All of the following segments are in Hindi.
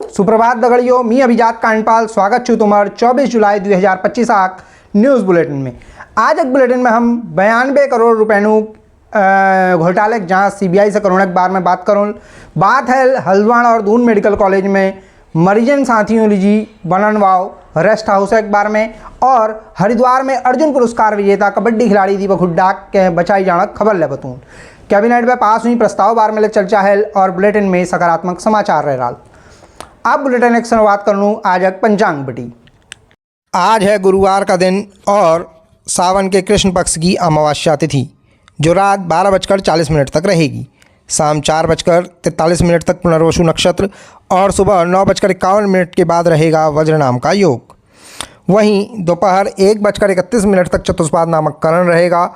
सुप्रभात दगड़ियों, मी अभिजात कांडपाल स्वागत छू तुम्हार 24 जुलाई 2025 आक न्यूज़ बुलेटिन में। आज एक बुलेटिन में हम 92 करोड़ रुपएનું घोटाले जांच सीबीआई से करोड़ के बारे में बात करूँ। बात है हल्द्वानी और दून मेडिकल कॉलेज में मरीजन साथियों लीजी बननवाओ रेस्ट हाउस के बारे में, और हरिद्वार में अर्जुन पुरस्कार विजेता कबड्डी खिलाड़ी दीपक हुड्डा के बचाई जाना खबर ले बतून। कैबिनेट में पास हुई प्रस्ताव बारे में चर्चा है और बुलेटिन में सकारात्मक समाचार रह रहा। अब बुलेटिन एक शुरुआत कर लूँ आज एक पंचांग बटी। आज है गुरुवार का दिन और सावन के कृष्ण पक्ष की अमावस्या तिथि, जो रात 12:40 तक रहेगी। शाम 4:43 तक पुनर्वसु नक्षत्र और सुबह 9:51 के बाद रहेगा वज्र नाम का योग। वहीं दोपहर 1:31 तक चतुष्पाद नामक करण रहेगा।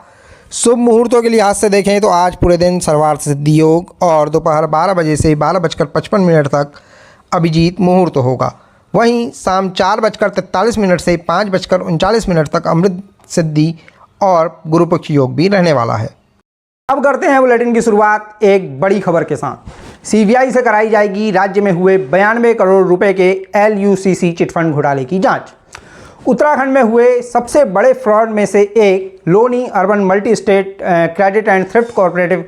शुभ मुहूर्तों के लिहाज से देखें तो आज पूरे दिन सर्वार्थ सिद्धि योग और दोपहर 12 बजे से 12:55 तक अभिजीत मुहूर्त होगा। वहीं शाम 4:43 से 5:39 तक अमृत सिद्धि और गुरुपक्ष योग भी रहने वाला है। अब करते हैं बुलेटिन की शुरुआत एक बड़ी खबर के साथ। सीबीआई से कराई जाएगी राज्य में हुए 92 करोड़ रुपए के LUCC चिटफंड घोटाले की जांच। उत्तराखंड में हुए सबसे बड़े फ्रॉड में से एक Loni urban multi state credit and thrift cooperative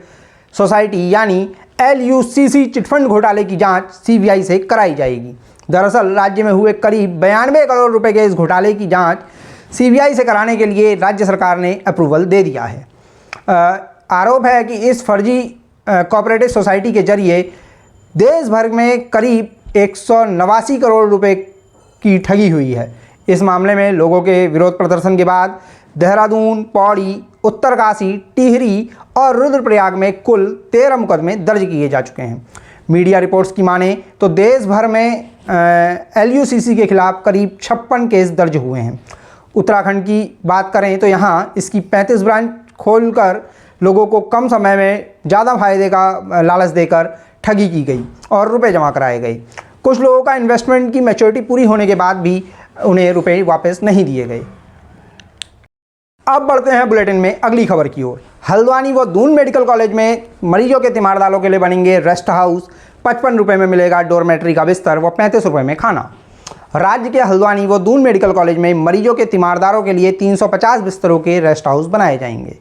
society यानी LUCC चिटफंड घोटाले की जांच सीबीआई से कराई जाएगी। दरअसल राज्य में हुए करीब 92 करोड़ रुपए के इस घोटाले की जांच सीबीआई से कराने के लिए राज्य सरकार ने अप्रूवल दे दिया है। आरोप है कि इस फर्जी कोऑपरेटिव सोसाइटी के जरिए देश भर में करीब 189 करोड़ रुपए की ठगी हुई है। इस मामले में लोगों के विरोध प्रदर्शन के बाद देहरादून, पौड़ी, उत्तरकाशी, टिहरी और रुद्रप्रयाग में कुल 13 मुकदमे दर्ज किए जा चुके हैं। मीडिया रिपोर्ट्स की माने तो देश भर में LUCC के खिलाफ करीब 56 केस दर्ज हुए हैं। उत्तराखंड की बात करें तो यहाँ इसकी 35 ब्रांच खोलकर लोगों को कम समय में ज़्यादा फायदे का लालच देकर ठगी की गई और रुपए जमा कराए गए। कुछ लोगों का इन्वेस्टमेंट की मैच्योरिटी पूरी होने के बाद भी उन्हें रुपए वापस नहीं दिए गए। अब बढ़ते हैं बुलेटिन में अगली खबर की ओर। हल्द्वानी व दून मेडिकल कॉलेज में मरीजों के तीमारदारों के लिए बनेंगे रेस्ट हाउस। 55 रुपये में मिलेगा डोरमेट्री का बिस्तर व 35 रुपये में खाना। राज्य के हल्द्वानी व दून मेडिकल कॉलेज में मरीजों के तीमारदारों के लिए 350 बिस्तरों के रेस्ट हाउस बनाए जाएंगे।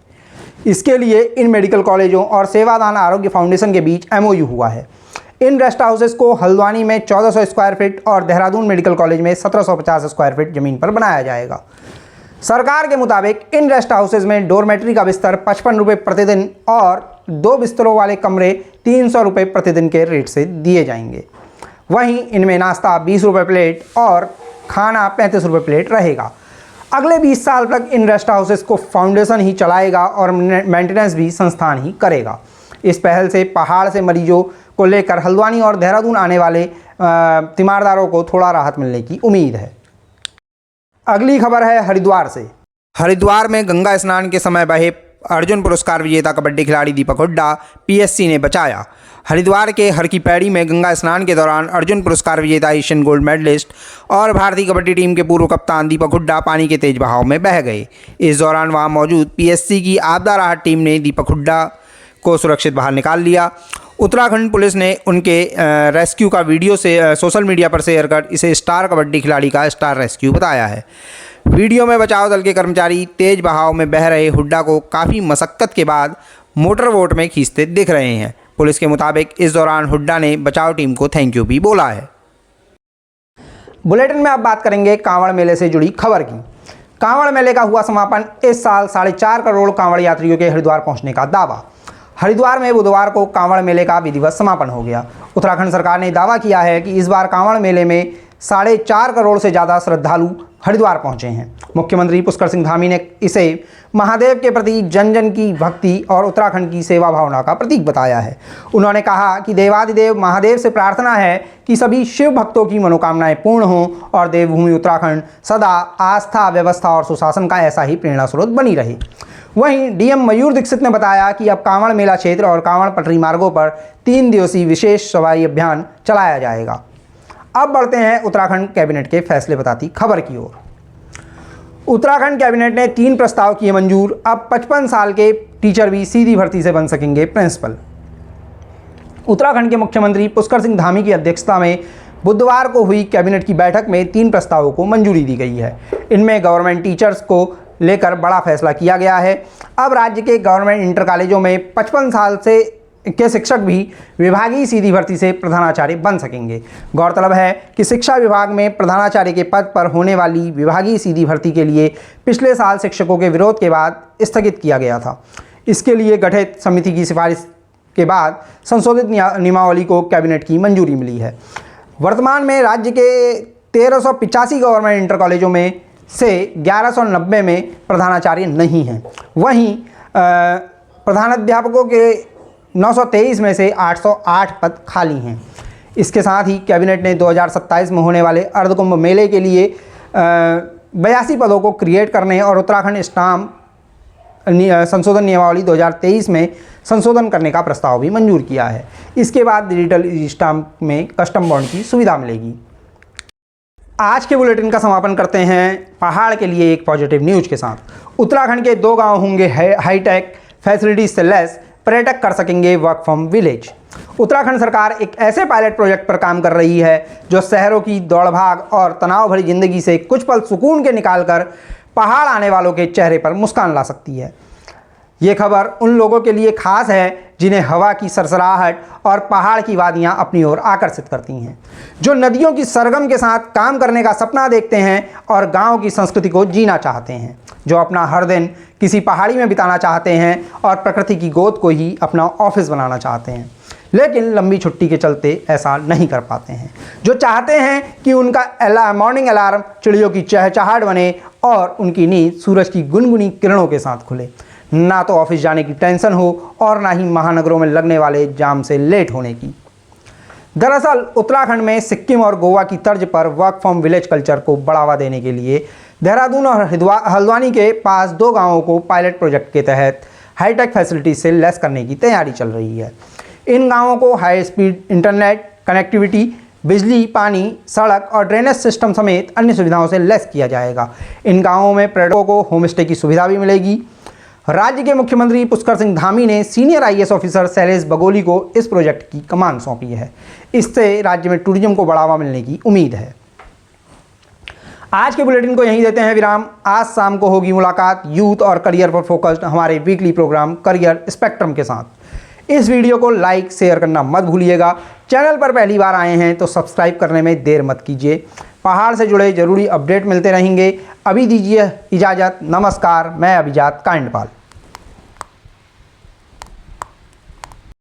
इसके लिए इन मेडिकल कॉलेजों और सेवादान आरोग्य फाउंडेशन के बीच MOU हुआ है। इन रेस्ट हाउसेस को हल्द्वानी में 1400 स्क्वायर फीट और देहरादून मेडिकल कॉलेज में 1750 स्क्वायर फीट ज़मीन पर बनाया जाएगा। सरकार के मुताबिक इन रेस्ट हाउसेस में डोरमेट्री का बिस्तर 55 रुपये प्रतिदिन और 2 बिस्तरों वाले कमरे 300 रुपये प्रतिदिन के रेट से दिए जाएंगे। वहीं इनमें नाश्ता 20 रुपये प्लेट और खाना 35 रुपये प्लेट रहेगा। अगले 20 साल तक इन रेस्ट हाउसेस को फाउंडेशन ही चलाएगा और मेंटेनेंस भी संस्थान ही करेगा। इस पहल से पहाड़ से मरीजों को लेकर हल्द्वानी और देहरादून आने वाले तीमारदारों को थोड़ा राहत मिलने की उम्मीद है। अगली खबर है हरिद्वार से। हरिद्वार में गंगा स्नान के समय बहे अर्जुन पुरस्कार विजेता कबड्डी खिलाड़ी दीपक हुड्डा PSC ने बचाया। हरिद्वार के हर की पैड़ी में गंगा स्नान के दौरान अर्जुन पुरस्कार विजेता एशियन गोल्ड मेडलिस्ट और भारतीय कबड्डी टीम के पूर्व कप्तान दीपक हुड्डा पानी के तेज बहाव में बह गए। इस दौरान वहां मौजूद PSC की आपदा राहत टीम ने दीपक हुड्डा को सुरक्षित बाहर निकाल लिया। उत्तराखंड पुलिस ने उनके रेस्क्यू का वीडियो से सोशल मीडिया पर शेयर कर इसे स्टार कबड्डी खिलाड़ी का स्टार रेस्क्यू बताया है। वीडियो में बचाव दल के कर्मचारी तेज बहाव में बह रहे हुड्डा को काफ़ी मशक्क़त के बाद मोटर बोट में खींचते दिख रहे हैं। पुलिस के मुताबिक इस दौरान हुड्डा ने बचाव टीम को थैंक यू भी बोला है। बुलेटिन में अब बात करेंगे कांवड़ मेले से जुड़ी खबर की। कांवड़ मेले का हुआ समापन। इस साल 4.5 करोड़ कांवड़ यात्रियों के हरिद्वार पहुंचने का दावा। हरिद्वार में बुधवार को कांवड़ मेले का विधिवत समापन हो गया। उत्तराखंड सरकार ने दावा किया है कि इस बार कांवड़ मेले में 4.5 करोड़ से ज़्यादा श्रद्धालु हरिद्वार पहुंचे हैं। मुख्यमंत्री पुष्कर सिंह धामी ने इसे महादेव के प्रति जन जन की भक्ति और उत्तराखंड की सेवा भावना का प्रतीक बताया है। उन्होंने कहा कि देवादिदेव महादेव से प्रार्थना है कि सभी शिव भक्तों की मनोकामनाएं पूर्ण हों और देवभूमि उत्तराखंड सदा आस्था, व्यवस्था और सुशासन का ऐसा ही प्रेरणा स्रोत बनी रहे। वहीं DM मयूर दीक्षित ने बताया कि अब कांवड़ मेला क्षेत्र और कांवड़ पटरी मार्गों पर 3 दिवसीय विशेष सवारी अभियान चलाया जाएगा। अब बढ़ते हैं उत्तराखंड कैबिनेट के फैसले बताती खबर की ओर। उत्तराखंड कैबिनेट ने 3 प्रस्ताव किए मंजूर। अब 55 साल के टीचर भी सीधी भर्ती से बन सकेंगे प्रिंसिपल। उत्तराखंड के मुख्यमंत्री पुष्कर सिंह धामी की अध्यक्षता में बुधवार को हुई कैबिनेट की बैठक में 3 प्रस्तावों को मंजूरी दी गई है। इनमें गवर्नमेंट टीचर्स को लेकर बड़ा फैसला किया गया है। अब राज्य के गवर्नमेंट इंटर कॉलेजों में 55 साल से के शिक्षक भी विभागीय सीधी भर्ती से प्रधानाचार्य बन सकेंगे। गौरतलब है कि शिक्षा विभाग में प्रधानाचार्य के पद पर होने वाली विभागीय सीधी भर्ती के लिए पिछले साल शिक्षकों के विरोध के बाद स्थगित किया गया था। इसके लिए गठित समिति की सिफारिश के बाद संशोधित नियमावली को कैबिनेट की मंजूरी मिली है। वर्तमान में राज्य के 1385 गवर्नमेंट इंटर कॉलेजों में से 1190 में प्रधानाचार्य नहीं हैं। वहीं प्रधानाध्यापकों के 923 में से 808 पद खाली हैं। इसके साथ ही कैबिनेट ने 2027 में होने वाले अर्धकुंभ मेले के लिए 82 पदों को क्रिएट करने और उत्तराखंड स्टाम्प संशोधन नियमावली 2023 में संशोधन करने का प्रस्ताव भी मंजूर किया है। इसके बाद डिजिटल स्टाम्प में कस्टम बॉन्ड की सुविधा मिलेगी। आज के बुलेटिन का समापन करते हैं पहाड़ के लिए एक पॉजिटिव न्यूज के साथ। उत्तराखंड के 2 गांव होंगे हाईटेक फैसिलिटीज से लैस, पर्यटक कर सकेंगे वर्क फ्रॉम विलेज। उत्तराखंड सरकार एक ऐसे पायलट प्रोजेक्ट पर काम कर रही है जो शहरों की दौड़भाग और तनाव भरी जिंदगी से कुछ पल सुकून के निकालकर पहाड़ आने वालों के चेहरे पर मुस्कान ला सकती है। ये खबर उन लोगों के लिए खास है जिन्हें हवा की सरसराहट और पहाड़ की वादियां अपनी ओर आकर्षित करती हैं, जो नदियों की सरगम के साथ काम करने का सपना देखते हैं और गांव की संस्कृति को जीना चाहते हैं, जो अपना हर दिन किसी पहाड़ी में बिताना चाहते हैं और प्रकृति की गोद को ही अपना ऑफिस बनाना चाहते हैं, लेकिन लंबी छुट्टी के चलते ऐसा नहीं कर पाते हैं, जो चाहते हैं कि उनका मॉर्निंग अलार्म चिड़ियों की चहचहाहट बने और उनकी नींद सूरज की गुनगुनी किरणों के साथ खुले। ना तो ऑफिस जाने की टेंशन हो और ना ही महानगरों में लगने वाले जाम से लेट होने की। दरअसल उत्तराखंड में सिक्किम और गोवा की तर्ज पर वर्क फ्रॉम विलेज कल्चर को बढ़ावा देने के लिए देहरादून और हल्द्वानी के पास 2 गांवों को पायलट प्रोजेक्ट के तहत हाईटेक फैसिलिटीज से लैस करने की तैयारी चल रही है। इन गांवों को हाई स्पीड इंटरनेट कनेक्टिविटी, बिजली, पानी, सड़क और ड्रेनेज सिस्टम समेत अन्य सुविधाओं से लैस किया जाएगा। इन गांवों में पर्यटकों को होमस्टे की सुविधा भी मिलेगी। राज्य के मुख्यमंत्री पुष्कर सिंह धामी ने senior IAS officer Shailesh Bagoli को इस प्रोजेक्ट की कमान सौंपी है। इससे राज्य में टूरिज्म को बढ़ावा मिलने की उम्मीद है। आज के बुलेटिन को यहीं देते हैं विराम। आज शाम को होगी मुलाकात यूथ और करियर पर फोकस्ड हमारे वीकली प्रोग्राम करियर स्पेक्ट्रम के साथ। इस वीडियो को लाइक शेयर करना मत भूलिएगा। चैनल पर पहली बार आए हैं तो सब्सक्राइब करने में देर मत कीजिए। पहाड़ से जुड़े जरूरी अपडेट मिलते रहेंगे। अभी दीजिए इजाज़त। नमस्कार, मैं अभिजात कांडपाल।